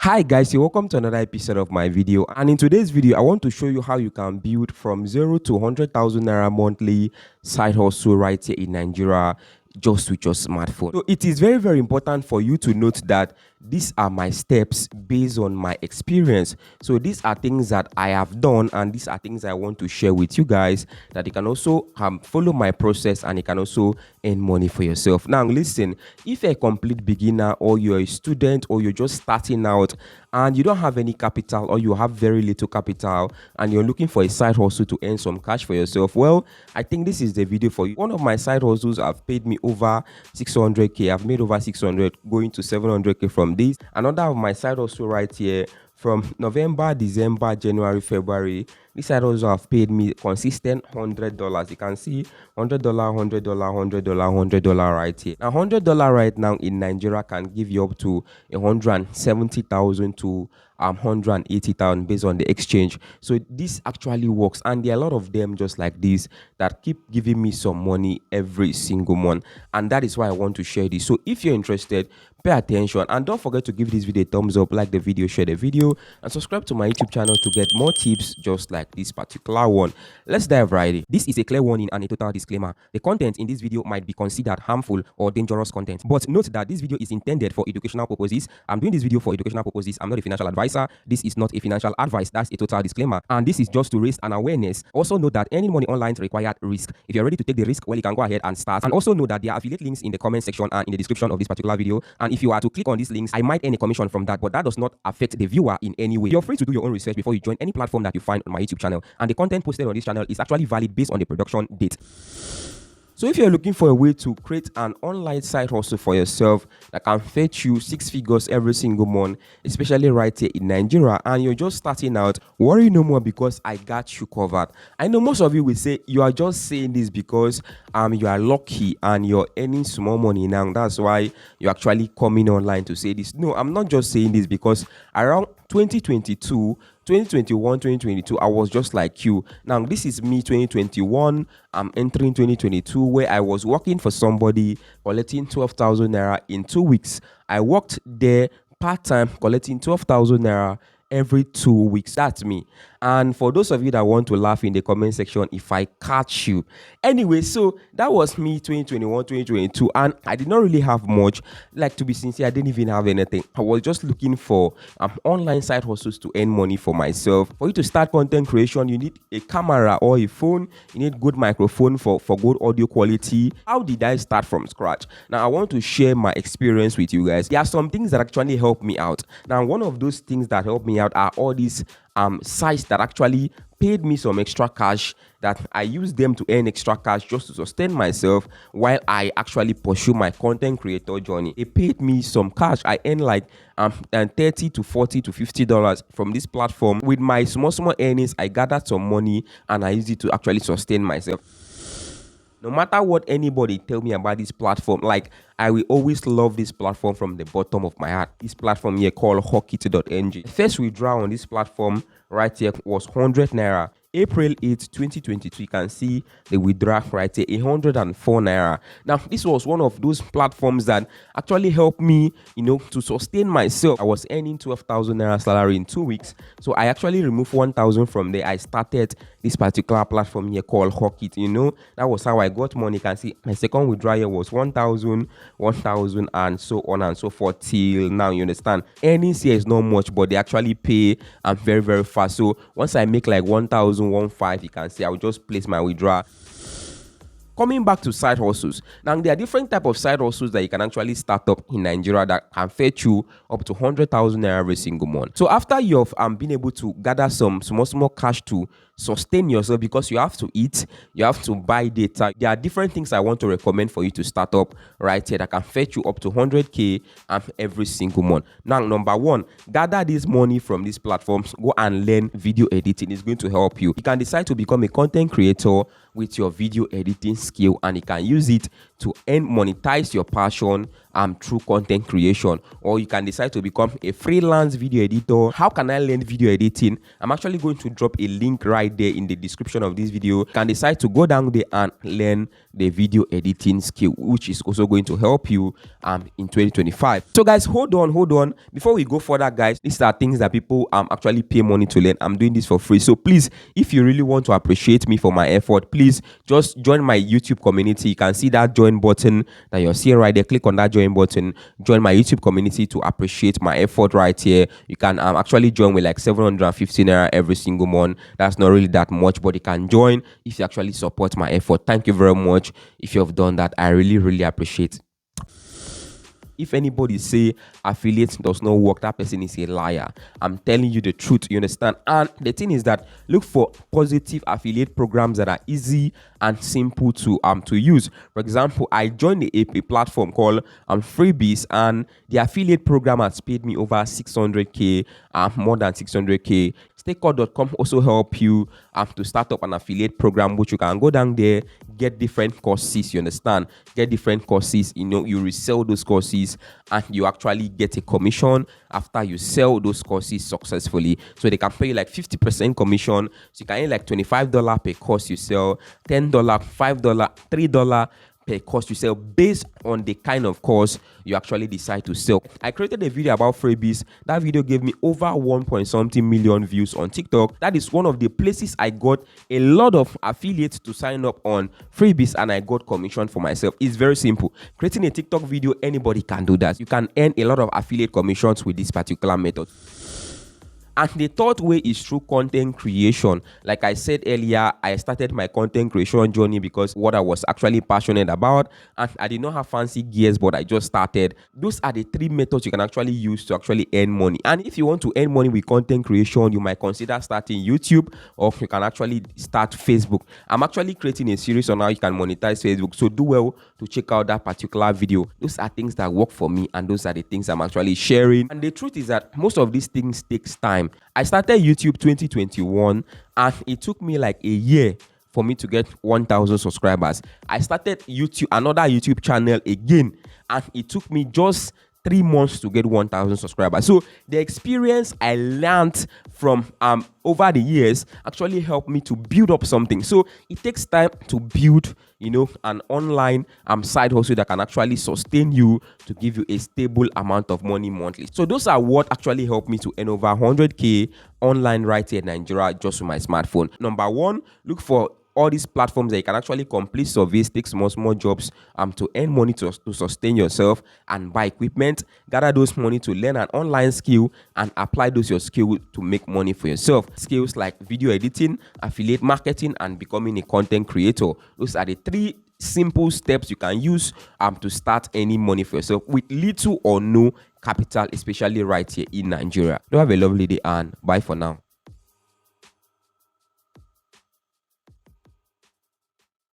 Hi guys, you're welcome to another episode of my video, and in today's video I want to show you how you can build from 0 to 100,000 naira monthly side hustle right here in Nigeria just with your smartphone. So it is very important for you to note that these are my steps based on my experience. So these are things that I have done, and these are things I want to share with you guys that you can also follow my process and you can also earn money for yourself. Now listen, if you're a complete beginner or you're a student or you're just starting out and you don't have any capital or you have very little capital and you're looking for a side hustle to earn some cash for yourself, well, I think this is the video for you. One of my side hustles have paid me over 600k. I've made over 600 going to 700k from this. Another of my side hustle right here, from November, December, January, February, this side also have paid me consistent $100. You can see $100, $100, $100, $100 right here. Now $100 right now in Nigeria can give you up to 170,000 to 180,000 based on the exchange. So this actually works, and there are a lot of them just like this that keep giving me some money every single month, and that is why I want to share this. So if you're interested, pay attention and don't forget to give this video a thumbs up, like the video, share the video, and subscribe to my YouTube channel to get more tips just like this particular one. Let's dive right in. This is a clear warning and a total disclaimer. The content in this video might be considered harmful or dangerous content, but note that this video is intended for educational purposes. I'm doing this video for educational purposes. I'm not a financial advisor. This is not a financial advice. That's a total disclaimer, and this is just to raise an awareness. Also note that earning money online requires risk. If you're ready to take the risk, well, you can go ahead and start. And also know that there are affiliate links in the comment section and in the description of this particular video, and if you are to click on these links, I might earn a commission from that, but that does not affect the viewer in any way. You're free to do your own research before you join any platform that you find on my YouTube channel, and the content posted on this channel is actually valid based on the production date. So if you're looking for a way to create an online side hustle for yourself that can fetch you 6 figures every single month, especially right here in Nigeria, and you're just starting out, worry no more because I got you covered. I know most of you will say you are just saying this because you are lucky and you're earning small money now. That's why you're actually coming online to say this. No, I'm not just saying this because around 2022, 2021, 2022, I was just like you. Now, this is me 2021. I'm entering 2022 where I was working for somebody collecting 12,000 naira in 2 weeks. I worked there part-time collecting 12,000 naira every 2 weeks. That's me. And for those of you that want to laugh in the comment section if I catch you. Anyway, so that was me 2021, 2022, and I did not really have much. Like, to be sincere, I didn't even have anything. I was just looking for online side hustles to earn money for myself. For you to start content creation, you need a camera or a phone. You need good microphone for good audio quality. How did I start from scratch? Now, I want to share my experience with you guys. There are some things that actually helped me out. Now, one of those things that helped me out are all these sites that actually paid me some extra cash that I use them to earn extra cash just to sustain myself while I actually pursue my content creator journey. They paid me some cash. I earned like $30 to $40 to $50 from this platform. With my small earnings, I gathered some money and I used it to actually sustain myself. No matter what anybody tell me about this platform, like, I will always love this platform from the bottom of my heart. This platform here called hockey2.ng. First withdrawal on this platform right here was 100 naira. April 8, 2022, you can see the withdrawal right here, 104 naira. Now, this was one of those platforms that actually helped me, to sustain myself. I was earning 12,000 naira salary in 2 weeks. So I actually removed 1,000 from there. I started this particular platform here called Hockey. That was how I got money. You can see my second withdrawal here was 1,000, 1,000, and so on and so forth till now. You understand? Earnings here is not much, but they actually pay very fast. So once I make like 1,000, 1,500, you can see I will just place my withdrawal. Coming back to side hustles. Now, there are different type of side hustles that you can actually start up in Nigeria that can fetch you up to 100,000 naira every single month. So after you've been able to gather some small cash to sustain yourself, because you have to eat, you have to buy data, there are different things I want to recommend for you to start up right here that can fetch you up to 100k every single month. Now, number one, gather this money from these platforms. Go and learn video editing. It's going to help you. You can decide to become a content creator with your video editing skill, and you can use it to monetize your passion through content creation. Or you can decide to become a freelance video editor. How can I learn video editing? I'm actually going to drop a link right right there in the description of this video. You can decide to go down there and learn the video editing skill, which is also going to help you in 2025. So guys, hold on before we go further, guys. These are things that people actually pay money to learn. I'm doing this for free, so please, if you really want to appreciate me for my effort, please just join my YouTube community. You can see that join button that you're seeing right there. Click on that join button, join my YouTube community to appreciate my effort right here. You can actually join with like 750 naira every single month. That's not really that much, but you can join if you actually support my effort. Thank you very much if you have done that. I really appreciate it. If anybody say affiliate does not work, that person is a liar. I'm telling you the truth, you understand? And the thing is that look for positive affiliate programs that are easy and simple to use. For example, I joined a platform called Freebies, and the affiliate program has paid me over 600k, more than 600k. Stakeout.com also help you to start up an affiliate program, which you can go down there, get different courses, you understand? Get different courses, you resell those courses and you actually get a commission after you sell those courses successfully. So they can pay you like 50% commission. So you can earn like $25 per course you sell, $10, $5, $3 per course you sell based on the kind of course you actually decide to sell. I created a video about freebies. That video gave me over 1.something million views on TikTok. That is one of the places I got a lot of affiliates to sign up on freebies and I got commission for myself. It's very simple. Creating a TikTok video, anybody can do that. You can earn a lot of affiliate commissions with this particular method. And the third way is through content creation. Like I said earlier, I started my content creation journey because what I was actually passionate about, and I did not have fancy gears, but I just started. Those are the three methods you can actually use to actually earn money. And if you want to earn money with content creation, you might consider starting YouTube, or you can actually start Facebook. I'm actually creating a series on how you can monetize Facebook, so do well to check out that particular video. Those are things that work for me, and those are the things I'm actually sharing. And the truth is that most of these things takes time. I started YouTube 2021 and it took me like a year for me to get 1,000 subscribers. I started another YouTube channel again, and it took me just 3 months to get 1,000 subscribers. So the experience I learned from over the years actually helped me to build up something. So it takes time to build, an online side hustle that can actually sustain you to give you a stable amount of money monthly. So those are what actually helped me to earn over 100k online right here in Nigeria just with my smartphone. Number one, look for all these platforms that you can actually complete surveys, take small jobs to earn money to sustain yourself and buy equipment. Gather those money to learn an online skill and apply your skill to make money for yourself. Skills like video editing, affiliate marketing, and becoming a content creator. Those are the 3 simple steps you can use to start earning money for yourself with little or no capital, especially right here in Nigeria. Do have a lovely day and bye for now.